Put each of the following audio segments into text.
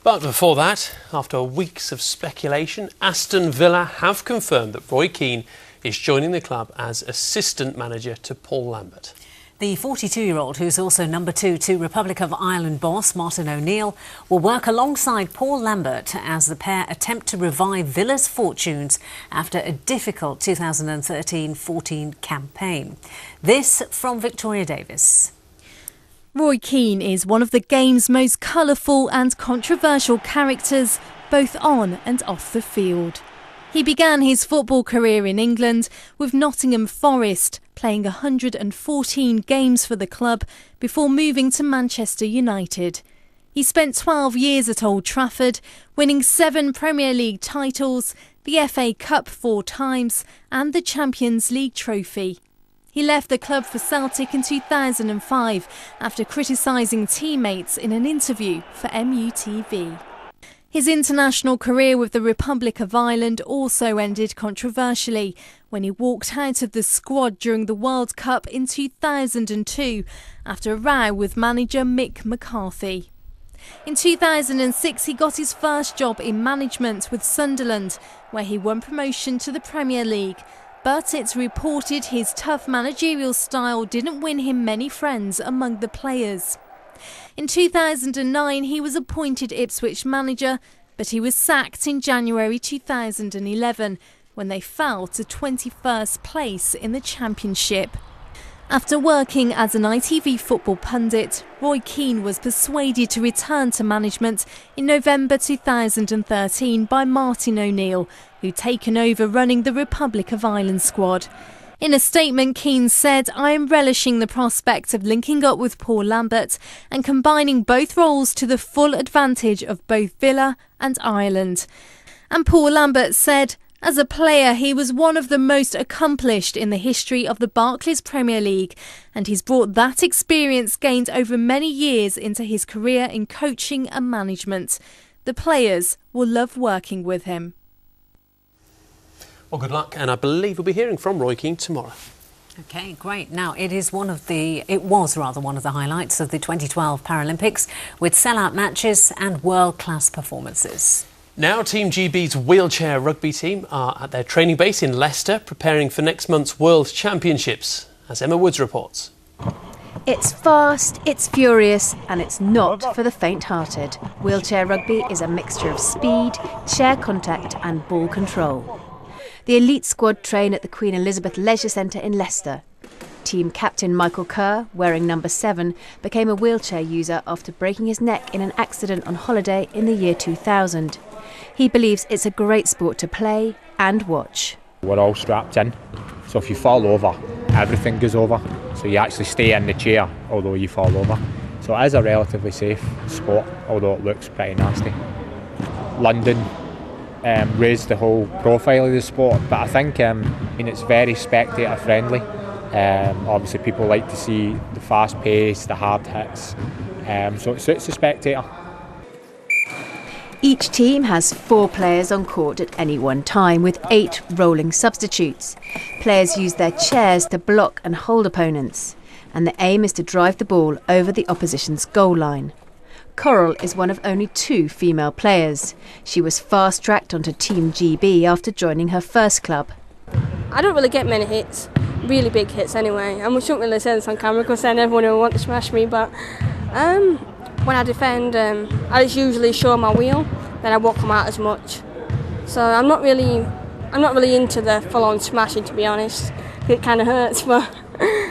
But before that, after weeks of speculation, Aston Villa have confirmed that Roy Keane is joining the club as assistant manager to Paul Lambert. The 42-year-old, who's also number 2 to Republic of Ireland boss Martin O'Neill, will work alongside Paul Lambert as the pair attempt to revive Villa's fortunes after a difficult 2013-14 campaign. This from Victoria Davis. Roy Keane is one of the game's most colourful and controversial characters, both on and off the field. He began his football career in England with Nottingham Forest, playing 114 games for the club before moving to Manchester United. He spent 12 years at Old Trafford, winning 7 Premier League titles, the FA Cup 4 times and the Champions League trophy. He left the club for Celtic in 2005 after criticising teammates in an interview for MUTV. His international career with the Republic of Ireland also ended controversially when he walked out of the squad during the World Cup in 2002 after a row with manager Mick McCarthy. In 2006 he got his first job in management with Sunderland, where he won promotion to the Premier League. But it's reported his tough managerial style didn't win him many friends among the players. In 2009 he was appointed Ipswich manager, but he was sacked in January 2011 when they fell to 21st place in the Championship. After working as an ITV football pundit, Roy Keane was persuaded to return to management in November 2013 by Martin O'Neill, who'd taken over running the Republic of Ireland squad. In a statement, Keane said, "I am relishing the prospect of linking up with Paul Lambert and combining both roles to the full advantage of both Villa and Ireland." And Paul Lambert said, "As a player, he was one of the most accomplished in the history of the Barclays Premier League, and he's brought that experience gained over many years into his career in coaching and management. The players will love working with him." Well, good luck, and I believe we'll be hearing from Roy Keane tomorrow. OK, great. Now, it was one of the highlights of the 2012 Paralympics, with sell-out matches and world-class performances. Now, Team GB's wheelchair rugby team are at their training base in Leicester, preparing for next month's World Championships, as Emma Woods reports. It's fast, it's furious, and it's not for the faint-hearted. Wheelchair rugby is a mixture of speed, chair contact and ball control. The elite squad train at the Queen Elizabeth Leisure Centre in Leicester. Team captain Michael Kerr, wearing number 7, became a wheelchair user after breaking his neck in an accident on holiday in the year 2000. He believes it's a great sport to play and watch. We're all strapped in, so if you fall over, everything goes over. So you actually stay in the chair, although you fall over. So it is a relatively safe sport, although it looks pretty nasty. London raised the whole profile of the sport, but I think it's very spectator friendly. Obviously people like to see the fast pace, the hard hits, so it suits the spectator. Each team has 4 players on court at any one time, with 8 rolling substitutes. Players use their chairs to block and hold opponents, and the aim is to drive the ball over the opposition's goal line. Coral is one of only 2 female players. She was fast-tracked onto Team GB after joining her first club. I don't really get many hits, really big hits anyway. I shouldn't really say this on camera because then everyone will want to smash me, but when I defend, I just usually show my wheel, then I won't come out as much. So I'm not really into the full-on smashing, to be honest. It kind of hurts, but...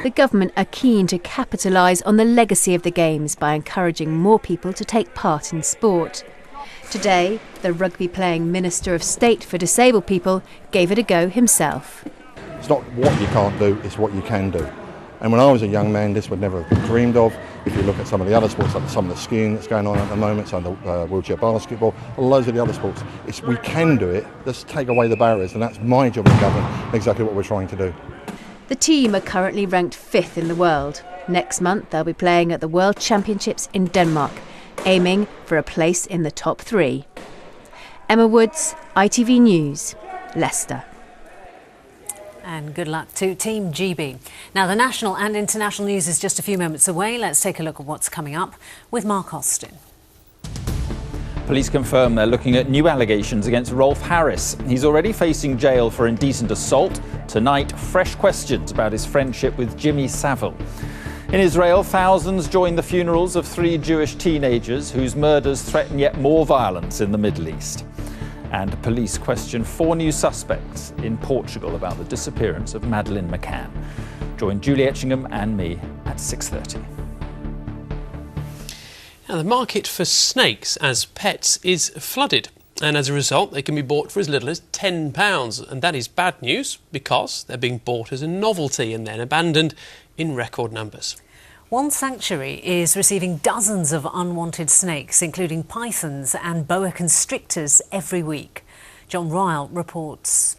The government are keen to capitalise on the legacy of the Games by encouraging more people to take part in sport. Today, the rugby-playing Minister of State for Disabled People gave it a go himself. It's not what you can't do, it's what you can do. And when I was a young man, this would never have been dreamed of. If you look at some of the other sports, like some of the skiing that's going on at the moment, some of the wheelchair basketball, loads of the other sports, we can do it. Let's take away the barriers, and that's my job as government, exactly what we're trying to do. The team are currently ranked 5th in the world. Next month they'll be playing at the World Championships in Denmark, aiming for a place in the top 3. Emma Woods, ITV News, Leicester. And good luck to Team GB. Now, the national and international news is just a few moments away. Let's take a look at what's coming up with Mark Austin. Police confirm they're looking at new allegations against Rolf Harris. He's already facing jail for indecent assault. Tonight, fresh questions about his friendship with Jimmy Savile. In Israel, thousands joined the funerals of 3 Jewish teenagers whose murders threaten yet more violence in the Middle East. And police question 4 new suspects in Portugal about the disappearance of Madeleine McCann. Join Julie Etchingham and me at 6:30. Now, the market for snakes as pets is flooded, and as a result they can be bought for as little as £10, and that is bad news because they're being bought as a novelty and then abandoned in record numbers. One sanctuary is receiving dozens of unwanted snakes, including pythons and boa constrictors, every week. John Ryle reports.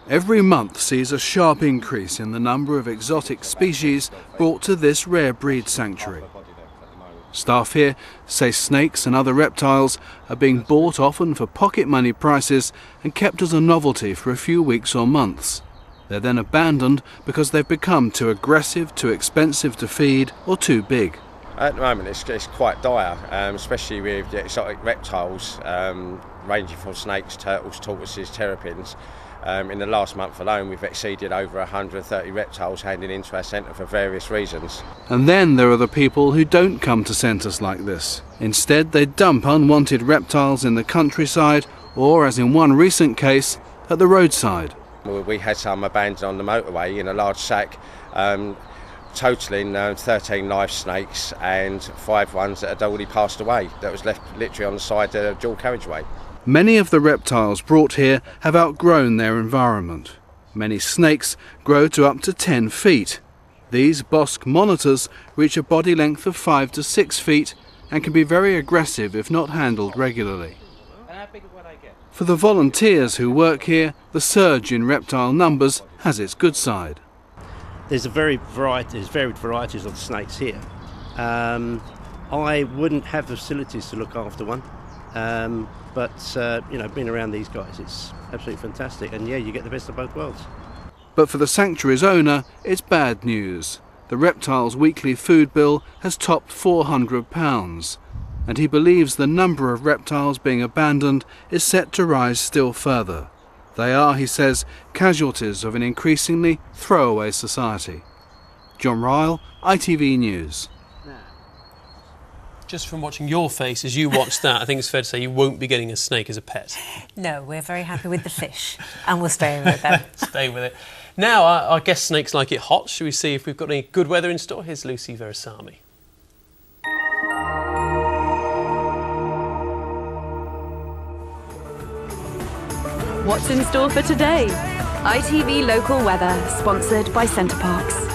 Every month sees a sharp increase in the number of exotic species brought to this rare breed sanctuary. Staff here say snakes and other reptiles are being bought often for pocket money prices and kept as a novelty for a few weeks or months. They're then abandoned because they've become too aggressive, too expensive to feed, or too big. At the moment it's quite dire, especially with the exotic reptiles ranging from snakes, turtles, tortoises, terrapins. In the last month alone we've exceeded over 130 reptiles handing into our centre for various reasons. And then there are the people who don't come to centres like this. Instead they dump unwanted reptiles in the countryside or, as in one recent case, at the roadside. We had some abandoned on the motorway in a large sack, totalling 13 live snakes and 5 ones that had already passed away, that was left literally on the side of the dual carriageway. Many of the reptiles brought here have outgrown their environment. Many snakes grow to up to 10 feet. These bosque monitors reach a body length of 5 to 6 feet and can be very aggressive if not handled regularly. For the volunteers who work here, the surge in reptile numbers has its good side. There's varied varieties of snakes here. I wouldn't have the facilities to look after one. But being around these guys, it's absolutely fantastic. And yeah, you get the best of both worlds. But for the sanctuary's owner, it's bad news. The reptile's weekly food bill has topped £400. And he believes the number of reptiles being abandoned is set to rise still further. They are, he says, casualties of an increasingly throwaway society. John Ryle, ITV News. Just from watching your face as you watch that, I think it's fair to say you won't be getting a snake as a pet. No, we're very happy with the fish and we'll stay with them. Stay with it. Now, I guess snakes like it hot. Should we see if we've got any good weather in store? Here's Lucy Verasamy. What's in store for today? ITV Local Weather, sponsored by CenterParcs.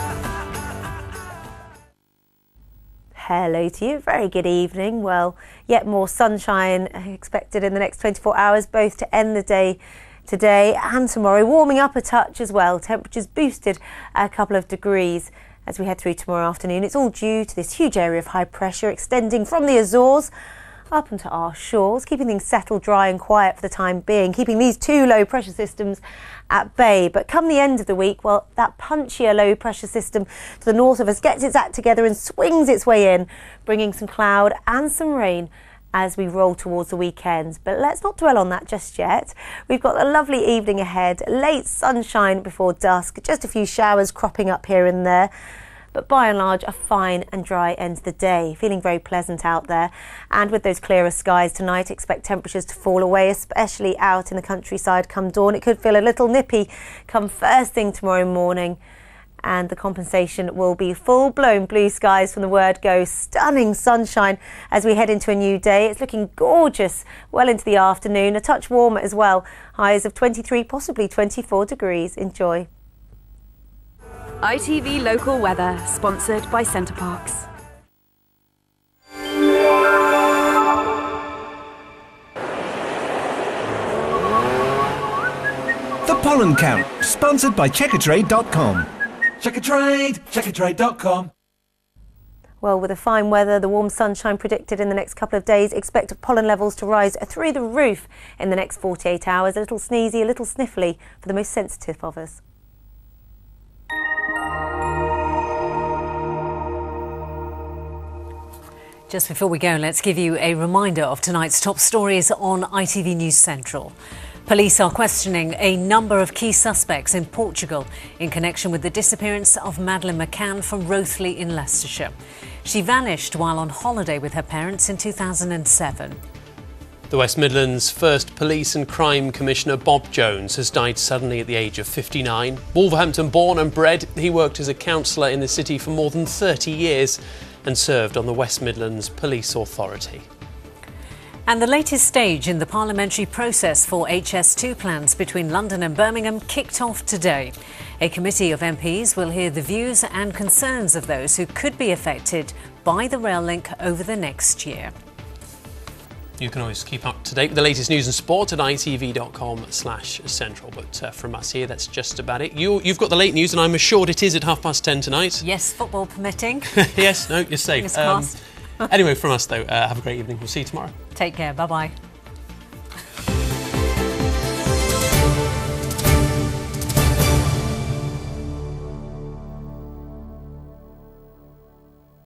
Hello to you, very good evening. Well, yet more sunshine expected in the next 24 hours, both to end the day today and tomorrow. Warming up a touch as well, temperatures boosted a couple of degrees as we head through tomorrow afternoon. It's all due to this huge area of high pressure extending from the Azores up onto our shores, keeping things settled, dry and quiet for the time being, keeping these 2 low pressure systems at bay. But come the end of the week, well, that punchier low pressure system to the north of us gets its act together and swings its way in, bringing some cloud and some rain as we roll towards the weekend. But let's not dwell on that just yet. We've got a lovely evening ahead, late sunshine before dusk, just a few showers cropping up here and there. But by and large, a fine and dry end to the day. Feeling very pleasant out there. And with those clearer skies tonight, expect temperatures to fall away, especially out in the countryside come dawn. It could feel a little nippy come first thing tomorrow morning. And the compensation will be full-blown blue skies from the word go. Stunning sunshine as we head into a new day. It's looking gorgeous well into the afternoon. A touch warmer as well. Highs of 23, possibly 24 degrees. Enjoy. ITV Local Weather, sponsored by CenterParcs. The Pollen Count, sponsored by Checkatrade.com. Checkatrade.com. Well, with the fine weather, the warm sunshine predicted in the next couple of days, expect pollen levels to rise through the roof in the next 48 hours. A little sneezy, a little sniffly for the most sensitive of us. Just before we go, let's give you a reminder of tonight's top stories on ITV News Central. Police are questioning a number of key suspects in Portugal in connection with the disappearance of Madeleine McCann from Rothley in Leicestershire. She vanished while on holiday with her parents in 2007. The West Midlands' first Police and Crime Commissioner, Bob Jones, has died suddenly at the age of 59. Wolverhampton born and bred, he worked as a councillor in the city for more than 30 years and served on the West Midlands Police Authority. And the latest stage in the parliamentary process for HS2 plans between London and Birmingham kicked off today. A committee of MPs will hear the views and concerns of those who could be affected by the rail link over the next year. You can always keep up to date with the latest news and sport at itv.com/central. But from us here, that's just about it. You've got the late news, and I'm assured it is at 10:30 tonight. Yes, football permitting. Yes, no, you're safe. Anyway, from us though, have a great evening. We'll see you tomorrow. Take care. Bye-bye.